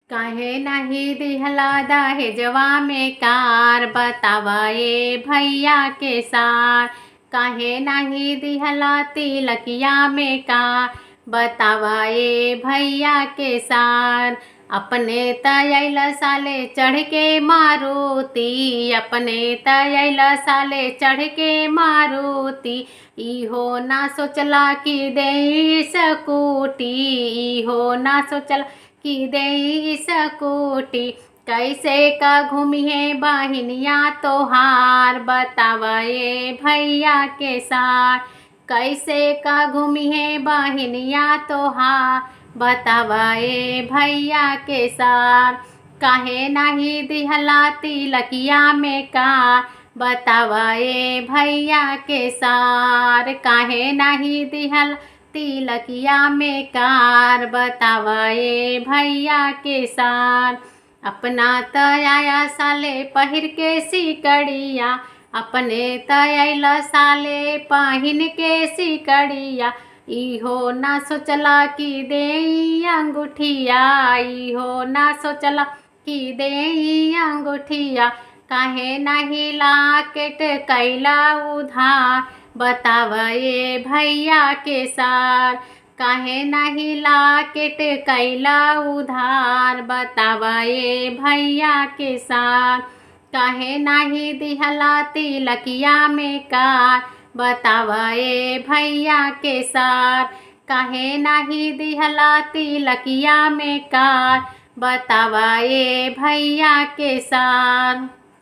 काहे नाही दिहला दहेजवा में कार, बतावा ये भैया के सार। काहे नहीं दिहला तिलकिया में कार, बतावा ये भैया के सार। अपने तयल साले चढ़ के मारुति, अपने तयल साले चढ़ के मारुति। इहो ना सोचला कि दे सकूटी, इहो ना सोचला कि दे सकूटी। कैसे का घूमिए बहिनिया तोहार, बतावा ये भैया के साथ। कैसे का घूमिए बहिनिया तोहार, बतावा ये भैया के साथ। काहे नाही दिहला तिलकिया में का, बतावा ये भैया के सार। काहे नहीं दिहला तिलकिया में कार, बतावा ये भैया के सार। अपना तया साले पहिर के सिकड़िया, अपने तयल साले पहिन के सिकड़िया। इहो ना सोचला कि दे अंगूठिया, इहो ना सोचला कि दे अंगूठिया। काहे नहीं लाकेट कैला उधार, बतावा ये भैया के सार। काहे नहीं लाकेट कैला उधार, बतावा ये भैया के सार। काहे नहीं दिहला तिलकिया में कार, बतावा ये भैया के सार। काहे नहीं दिहला तिलकिया में कार, बतावा ये भैया के सार।